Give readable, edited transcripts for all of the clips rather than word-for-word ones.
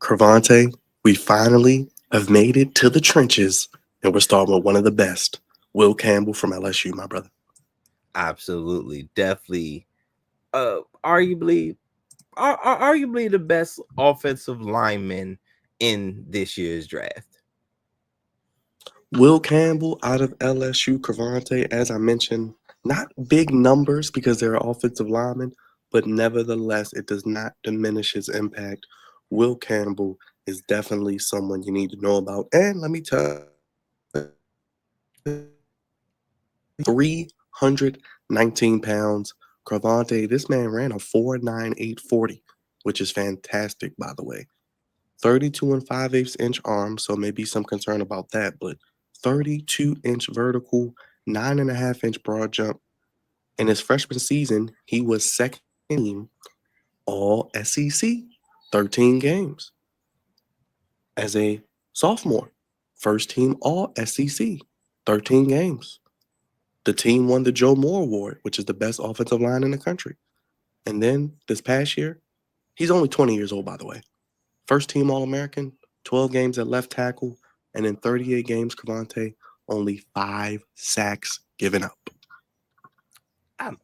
Cravante, we finally have made it to the trenches, and we're starting with one of the best, Will Campbell from LSU, my brother. Absolutely, definitely. Arguably, arguably the best offensive lineman in this year's draft. Will Campbell out of LSU, Cravante, as I mentioned, not big numbers because they're offensive linemen, but nevertheless, it does not diminish his impact. Will Campbell is definitely someone you need to know about. And let me tell you, 319 pounds. Cravante, this man ran a 4.9840, which is fantastic, by the way. 32 and 5/8 inch arms, so maybe some concern about that, but 32-inch vertical, 9.5-inch broad jump. In his freshman season, he was second team all SEC, 13 games. As a sophomore, first team all SEC, 13 games. The team won the Joe Moore Award, which is the best offensive line in the country. And then this past year, he's only 20 years old, by the way. First team All American, 12 games at left tackle, and in 38 games, Cavante, only 5 sacks given up.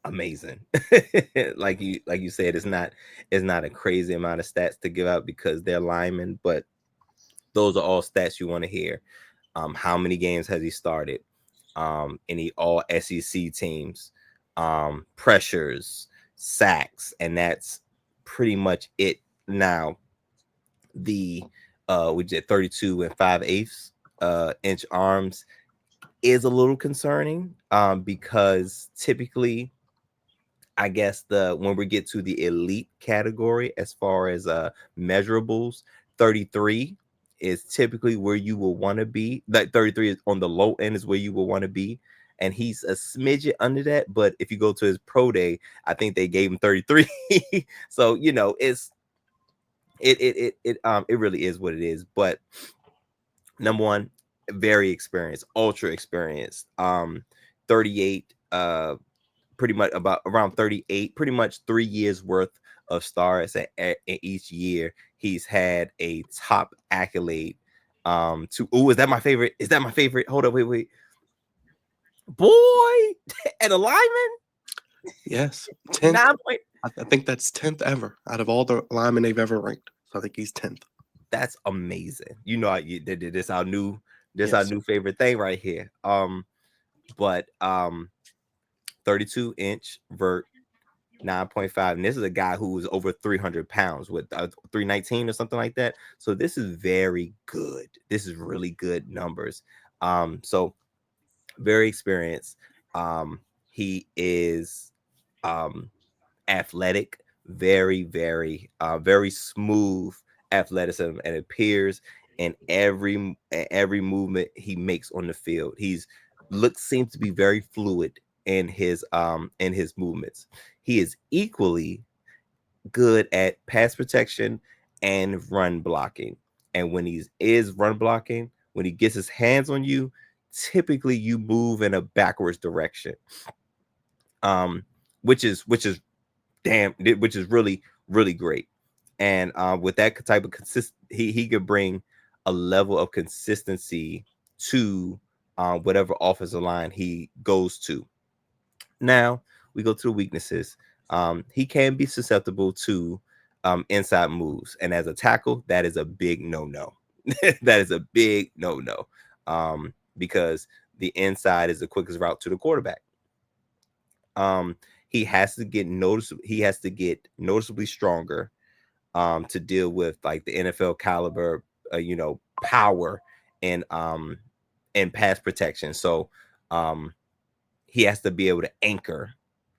Amazing. like you said, it's not a crazy amount of stats to give out because they're linemen, but those are all stats you want to hear. How many games has he started? Any all SEC teams, pressures, sacks, and that's pretty much it. Now, the we did 32 and 5/8 inch arms is a little concerning because typically I guess the when we get to the elite category as far as measurables, 33 is typically where you will want to be. Like 33 is on the low end is where you will want to be. And he's a smidget under that. But if you go to his pro day, I think they gave him 33. So it really is what it is. But number one, very experienced, ultra experienced. 38 pretty much about around 38, pretty much 3 years worth of stars in each year. He's had a top accolade. To is that my favorite? Is that my favorite? Hold up, wait. Boy, and a lineman, Yes, 10th. 9 point. I think that's 10th ever out of all the linemen they've ever ranked. So I think he's 10th. That's amazing. This our new Yes. favorite thing right here. But 32-inch vert, 9.5, and this is a guy who was over 300 pounds with 319 or something like that. So this is very good. This is really good numbers. So very experienced. He is athletic, very smooth athleticism, and appears in every movement he makes on the field. Seems to be very fluid in his movements. He is equally good at pass protection and run blocking. And when he is run blocking, when he gets his hands on you, typically you move in a backwards direction. Um, which is really great. And with that type of he could bring a level of consistency to whatever offensive line he goes to. Now we go to the weaknesses. He can be susceptible to inside moves, and as a tackle, that is a big no. That is a big no, because the inside is the quickest route to the quarterback. Um, he has to get noticeably stronger to deal with like the NFL caliber, power and pass protection. So he has to be able to anchor,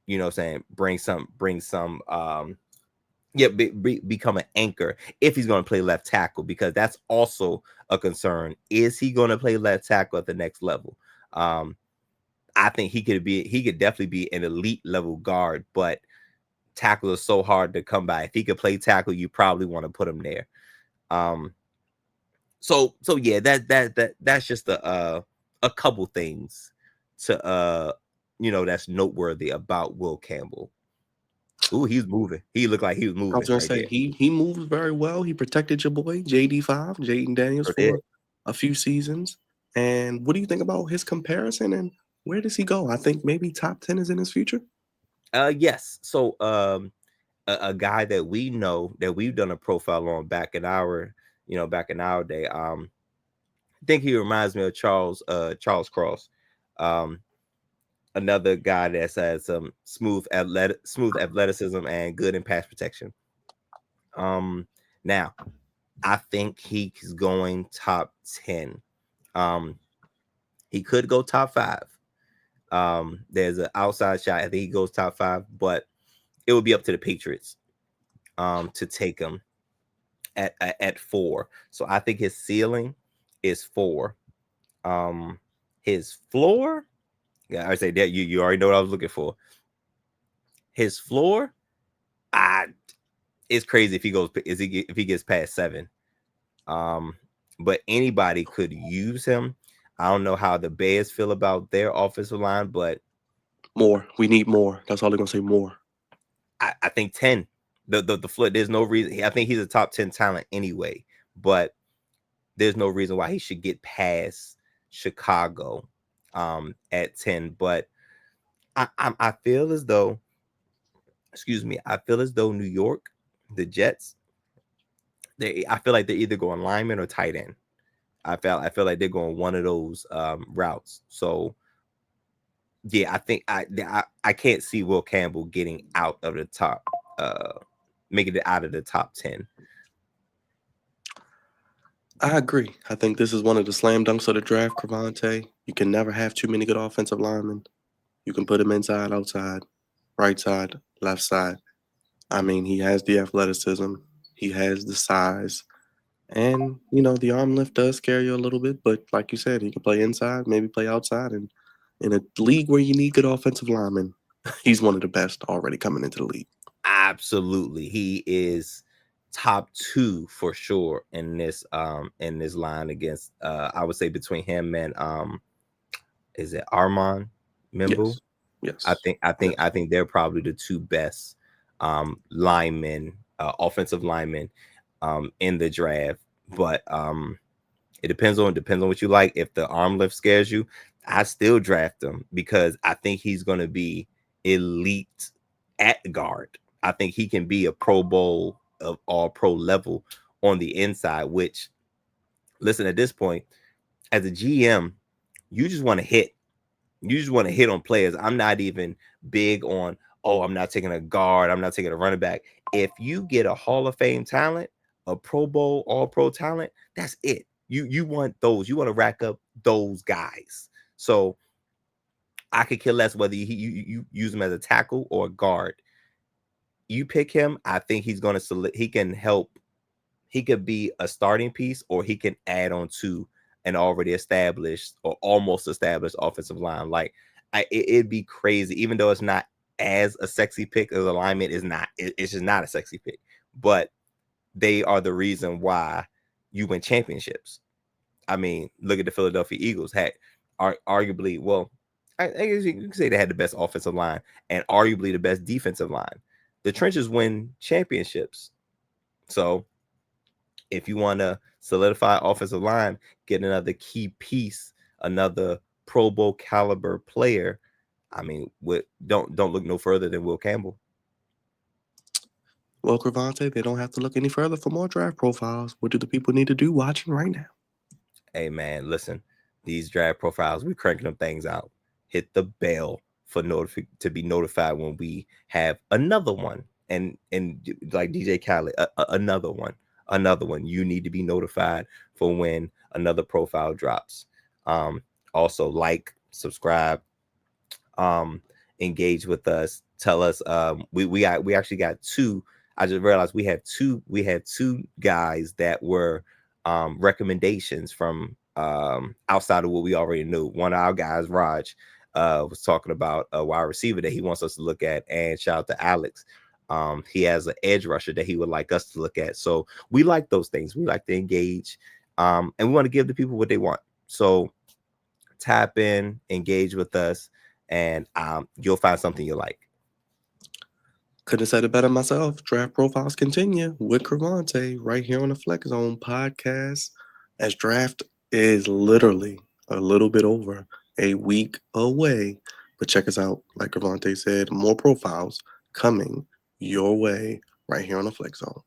what I'm saying, become an anchor if he's going to play left tackle, because that's also a concern. Is he going to play left tackle at the next level? I think he could definitely be an elite level guard, but tackle is so hard to come by. If he could play tackle, you probably want to put him there. So yeah, that's just a couple things to that's noteworthy about Will Campbell. Ooh, he was moving. He looked like he was I was moving gonna right say there. he moved very well. He protected your boy JD5, Jaden Daniels, Sure did. for a few seasons. And what do you think about his comparison and where does he go? I think maybe top 10 is in his future. Yes. So a guy that we know that we've done a profile on back in our, back in our day. I think he reminds me of Charles Cross. Um, Another guy that's had some smooth athleticism and good in pass protection. Now I think he's going top 10. Um, he could go top 5. There's an outside shot. I think he goes top 5, but it would be up to the Patriots to take him at 4. So I think his ceiling is 4. His floor, yeah, I say that you already know what I was looking for. His floor, I it's crazy if he gets past 7. Um, but anybody could use him. I don't know how the Bears feel about their offensive line, but More. We need more. That's all they're gonna say. More. I think 10. The floor. There's no reason. I think he's a top 10 talent anyway, but there's no reason why he should get past Chicago at 10. But I feel as though, excuse me, I feel as though New York, the Jets, I feel like they're either going lineman or tight end. I feel like they're going one of those routes. So yeah, I think I can't see Will Campbell getting out of the top, making it out of the top 10. I agree. I think this is one of the slam dunks of the draft, Cravante. You can never have too many good offensive linemen. You can put him inside, outside, right side, left side. I mean, he has the athleticism, he has the size, and the arm lift does scare you a little bit. But like you said, he can play inside, maybe play outside, and in a league where you need good offensive linemen, he's one of the best already coming into the league. Absolutely, he is top 2 for sure in this line against I would say between him and is it Armand Mimbu? Yes, yes, I yes. think they're probably the 2 best linemen, offensive linemen in the draft. But it depends on what you like. If the arm lift scares you, I still draft him because I think he's going to be elite at guard. I think he can be a Pro Bowl of all pro level on the inside, which, listen, at this point, as a GM, you just want to hit. You just want to hit on players. I'm not even big on, oh, I'm not taking a guard. I'm not taking a running back. If you get a Hall of Fame talent, a Pro Bowl, all pro talent, that's it. You want those. You want to rack up those guys. So I could care less whether you use him as a tackle or a guard. You pick him, I think he's going to he can help. He could be a starting piece or he can add on to an already established or almost established offensive line. Like it'd be crazy, even though it's not as a sexy pick as alignment is not. It's just not a sexy pick, but they are the reason why you win championships. I mean, look at the Philadelphia Eagles. Had arguably, well, I guess you can say they had the best offensive line and arguably the best defensive line. The trenches win championships. So if you want to solidify offensive line, get another key piece, another Pro Bowl caliber player. I mean, don't look no further than Will Campbell. Well, Cravante, they don't have to look any further for more draft profiles. What do the people need to do watching right now? Hey man, listen, these draft profiles, we cranking them things out. Hit the bell for to be notified when we have another one, and like DJ Khaled, another one. You need to be notified for when another profile drops. Um, Also like, subscribe, um, engage with us. Tell us. We actually got 2. I just realized we had 2 guys that were recommendations from outside of what we already knew. One of our guys, Raj, was talking about a wide receiver that he wants us to look at, and shout out to Alex. He has an edge rusher that he would like us to look at. So we like those things. We like to engage, and we want to give the people what they want. So tap in, engage with us, and you'll find something you like. Couldn't have said it better myself. Draft profiles continue with Cravante right here on the Flex Zone podcast. As draft is literally a little bit over a week away. But check us out. Like Cravante said, more profiles coming your way right here on the Flex Zone.